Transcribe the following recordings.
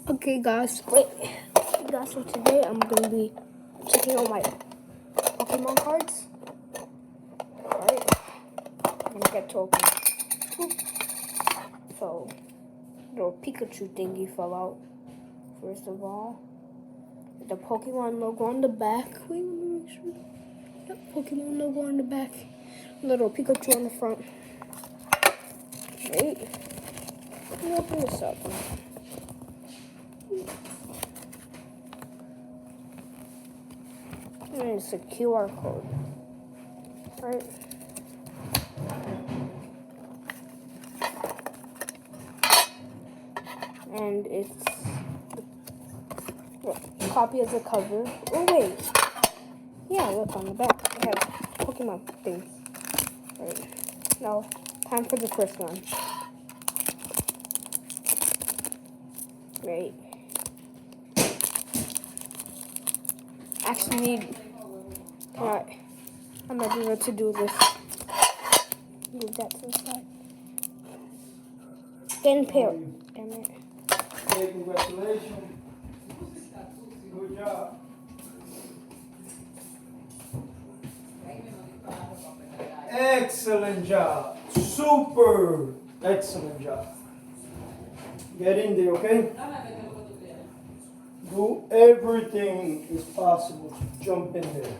Okay guys, so today I'm gonna be checking out my Pokemon cards. Alright, I'm gonna get to open. So, little Pikachu thingy fell out. First of all, the Pokemon logo on the back. Wait, let me make sure. Yep, Pokemon logo on the back. Little Pikachu on the front. Wait, let me open this up. And it's a QR code. Alright. And it's a copy of the cover. Oh wait. Yeah, look on the back. I have Pokemon things. Alright. Now, time for the first one. Great. Actually need. Alright. I'm not able to do this. Move that to the side. Getting pale. Damn it. Hey, congratulations. Good job. Excellent job. Super excellent job. Get in there, okay? Do everything is possible to jump in there.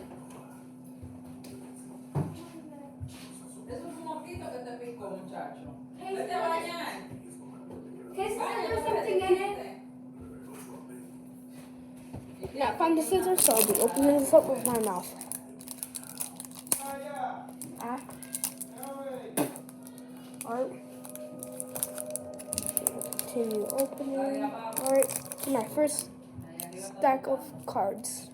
Now find the scissors, so I'll be opening this up with my mouth. Alright. Continue opening. Alright, my first stack of cards.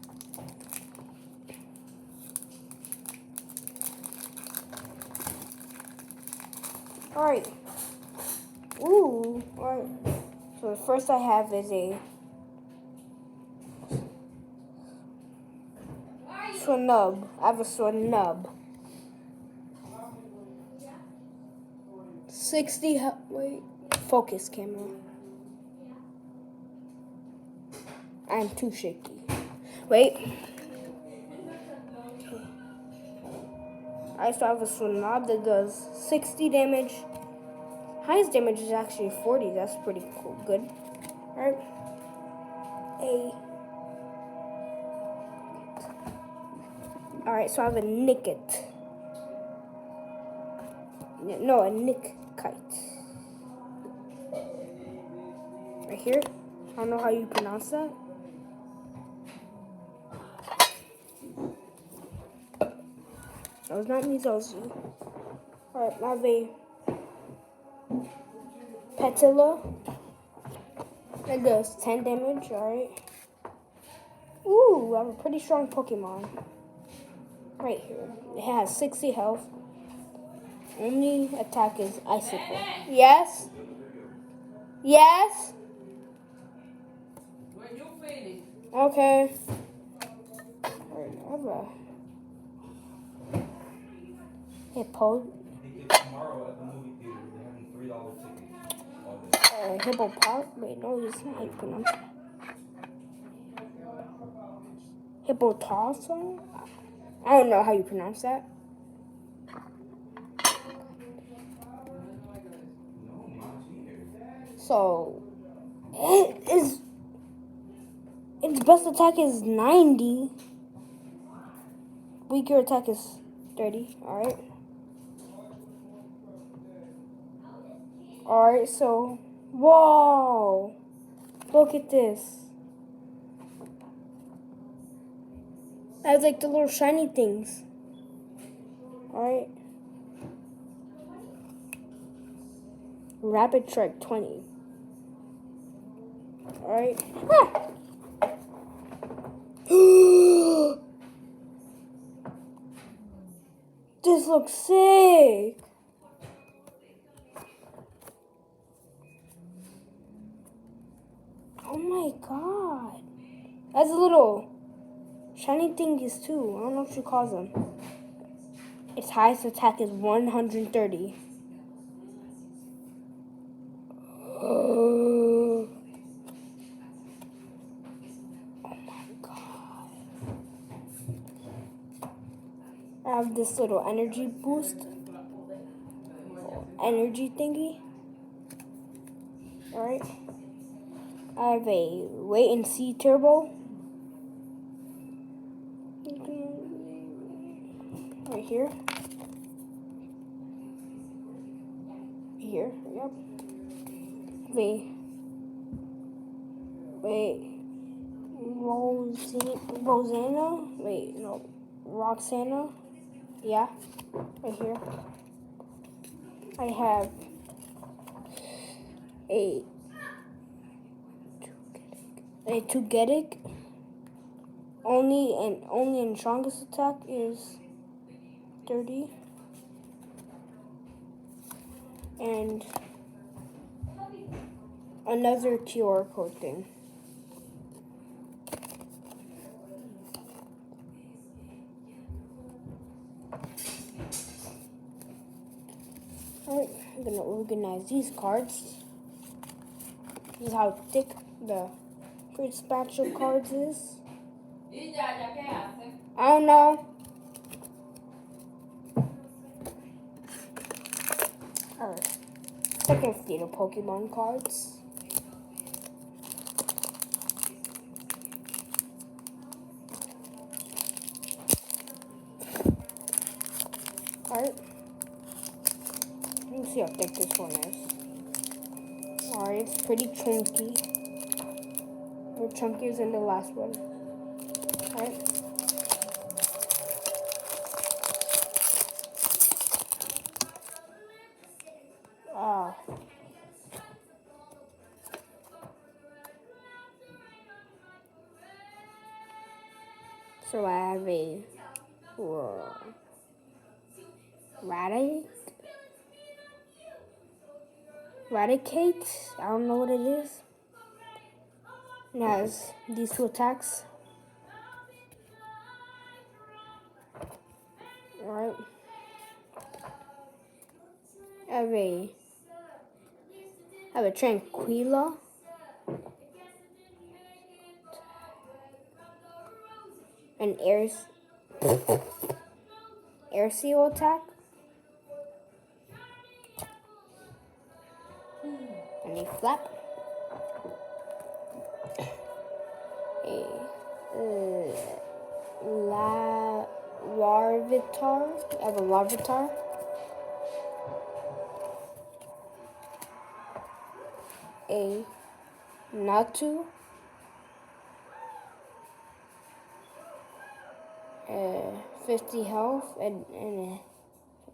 Alright. Ooh, alright. So the first I have is a Swinub. I have a Swinub. 60, wait, focus camera. I'm too shaky. Wait. Okay. I still have a Swinub that does 60 damage. Highest damage is actually 40. That's pretty cool. Good. Alright. Alright, so I have a Nickit. No, a Nick Kite. Right here. I don't know how you pronounce that. That was not me, that was you. Alright, I have a Petilla. That does 10 damage, alright. Ooh, I have a pretty strong Pokemon. Right here. It has 60 health. Only attack is Icicle. Yes? Yes? When you finish. Okay. Alright, I have a Hippo. Tomorrow at the movie theater, they're having $3 tickets. Hippopot? Wait, no, it's not how you pronounce it. Hippopotamus? I don't know how you pronounce that. So, its best attack is 90. Weaker attack is 30. Alright. Alright, so, whoa! Look at this. That's like the little shiny things. Alright. Rapid Strike 20. Alright. Ah! This looks sick. Oh my god. That's a little shiny thingies too. I don't know what you call them. Its highest attack is 130. have this little energy boost, energy thingy. Alright. I have a wait and see turbo. Right here. Here, yep. Roxana. Yeah, right here. I have a Tugetic. Only in strongest attack is 30. And another QR code thing. Alright, I'm gonna organize these cards. This is how thick the first batch of cards is. I don't know. Alright. Second fleet of Pokemon cards. Alright. Let me see how thick this one is. Alright, it's pretty chunky. More chunkier than the last one. Alright. So I have a Raticate. I don't know what it is. It has these two attacks. Alright. I have a Tranquila. An air seal attack. And a flap. A Larvitar. I have a Larvitar. A Natu. 50 health and a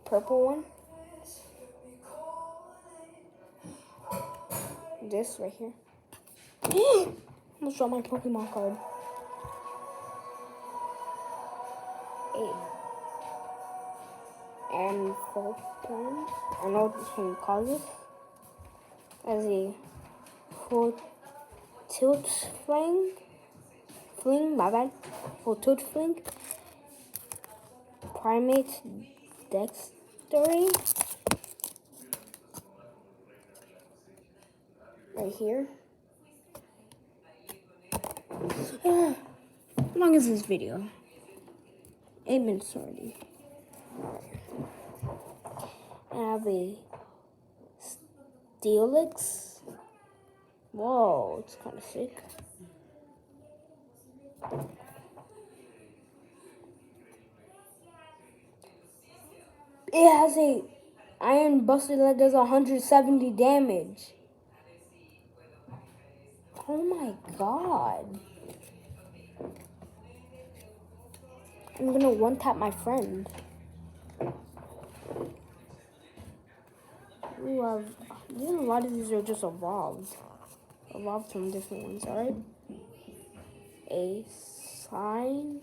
purple one. This right here. Almost dropped my Pokemon card. And full turn. I don't know what you call this. As a full tilt fling, my bad. Full tilt fling. Primate Dexterity. Right here. How long is this video? 8 minutes already. I have a Steelix. Whoa, it's kind of sick. It has a Iron Buster that does 170 damage. Oh my god. I'm gonna one-tap my friend. Ooh, a lot of these are just evolved. Evolved from different ones, alright? A sign.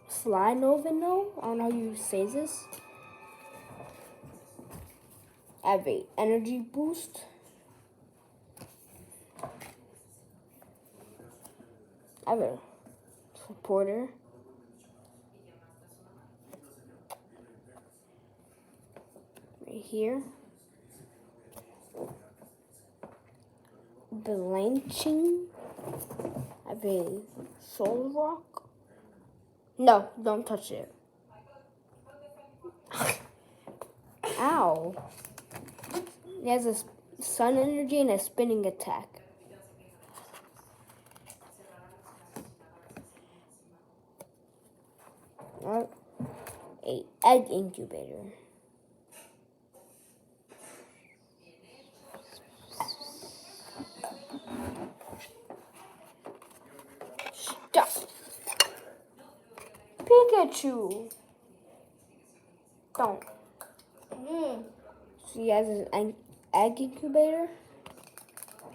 Slynovino? I don't know how you say this. I have a energy boost. I have a supporter. Right here. Blanching. I have a Soul Rock. No, don't touch it. Ow. It has a sun energy and a spinning attack. Alright. A egg incubator. Stop. Pikachu. Don't. So he has an egg incubator.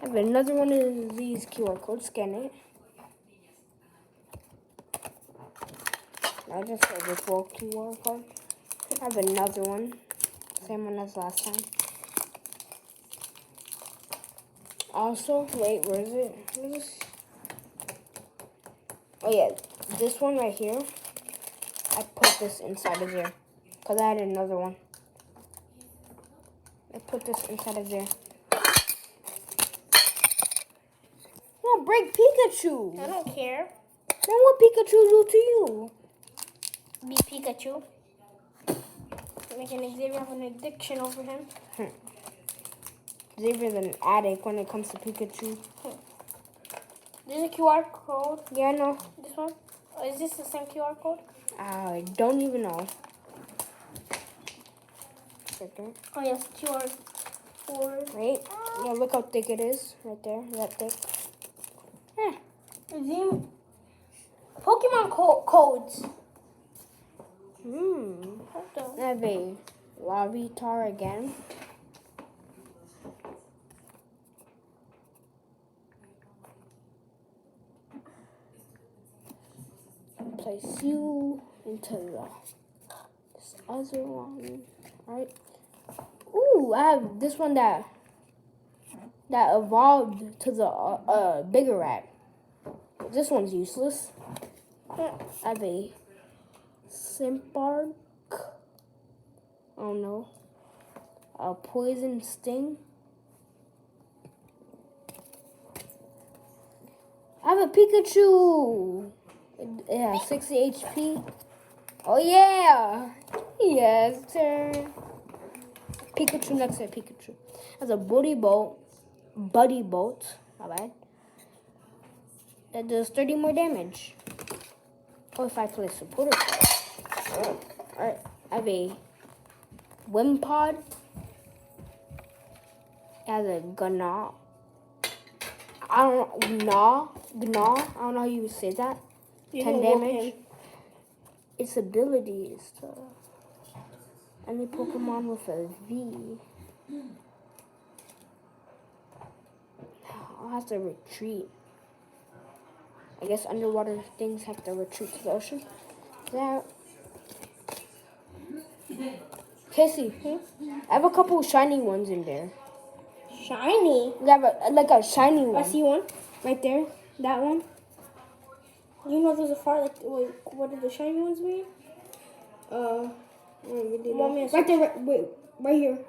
I have another one of these QR codes. Scan it. I just said this full QR code. I have another one. Same one as last time. Also, wait, where is it? Where is this? Oh yeah, this one right here. I put this inside of there. Because I had another one. I put this inside of there. Don't break Pikachu. I don't care. Then what Pikachu do to you? Be Pikachu. Making Xavier have an addiction over him. Xavier's an addict when it comes to Pikachu. There's a QR code. Yeah, I know. This one? Oh, is this the same QR code? I don't even know. Right there. Oh, yes, QR code. Right? Yeah, look how thick it is. Right there. That thick. Pokemon codes. I have a Larvitar again. Place you into this other one. Alright. Ooh, I have this one that evolved to the bigger rat. This one's useless. I have a Simpark. Oh no. A Poison Sting. I have a Pikachu. It has 60 HP. Oh yeah. Yes, turn. Pikachu next to Pikachu. Has a Buddy Bolt. My bad. That does 30 more damage. Or if I play supporter. Alright, I have a Wimpod. It has a Gnaw. I don't know. Gnaw. I don't know how you would say that. 10 damage. Its ability is to any Pokemon with a V. I'll have to retreat. I guess underwater things have to retreat to the ocean. Yeah. Casey, I have a couple shiny ones in there. Shiny? I have like a shiny one. I see one. Right there. That one. You know there's a far, like, wait, what do the shiny ones mean? Right there. Wait, right here.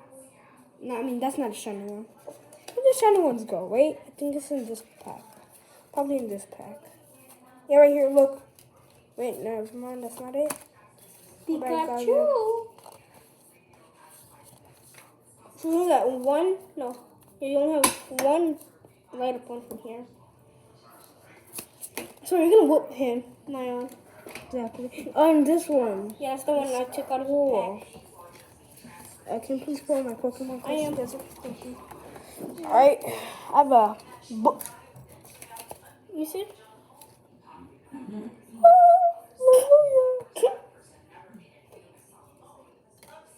No, I mean, that's not a shiny one. Where the shiny ones go? Wait, I think it's in this pack. Probably in this pack. Yeah, right here, look. Wait, never mind, that's not it. Pikachu. So you only got one? No. You only have one light up one from here. So you're gonna whoop him, Nyan. Exactly. On this one. Yeah, that's the one I took out of Cool. the pack. Can you please pull my Pokemon I am. cards? Thank you. Alright, I have a book. You see?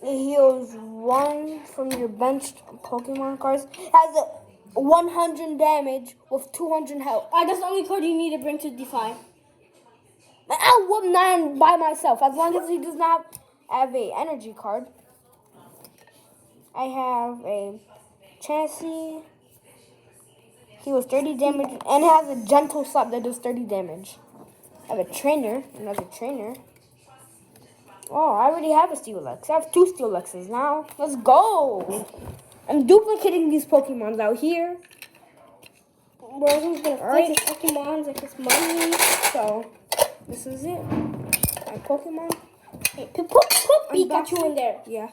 It heals 1 from your benched Pokemon cards. Has a 100 damage with 200 health. That's the only card you need to bring to D5. I'll whoop 9 by myself as long as he does not have a energy card. I have a Chansey. He was 30 damage and has a gentle slap that does 30 damage. I have a trainer, another trainer. Oh, I already have a Steelix. I have 2 Steelixes now. Let's go. I'm duplicating these Pokemons out here. Rosen's gonna Alright. fix his Pokemons like his money. So, this is it. My Pokemon. Hey, put Pikachu Unboxing? in there. Yeah.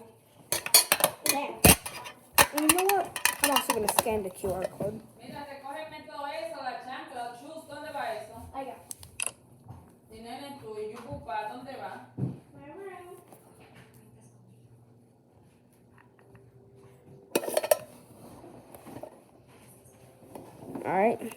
There. And you know what? I'm also going to scan the QR code. Mira, recógeme todo eso, la chancla, los shoes, ¿dónde va eso? Allá. Y nene tú, y Yubupa, ¿dónde va? Alright.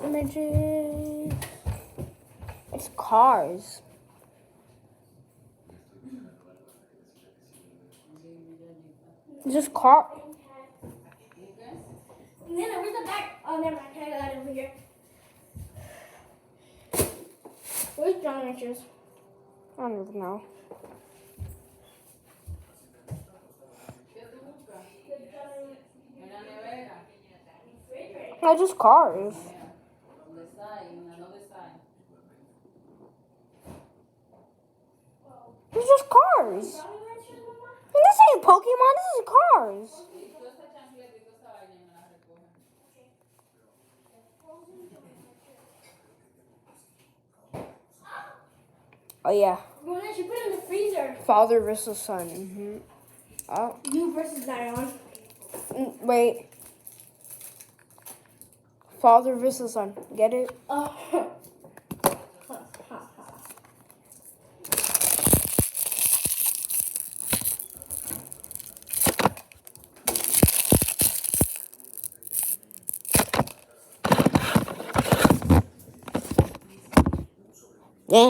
Images. It's cars. It's just car. Nina, where's the back? Oh, never mind. I got that over here. Where's John Richards? I don't even know. ¿Qué tú buscas? En la nevera. No, just cars. On the side, on another side. It's just cars. And this ain't Pokemon, this is cars. Y toda esa chancleta y toda esa vaina me la recogen. Oh yeah, Well, then she put it in the freezer. father versus son. Oh, You versus Zion. wait. Father versus son. Get it? Oh. Yeah.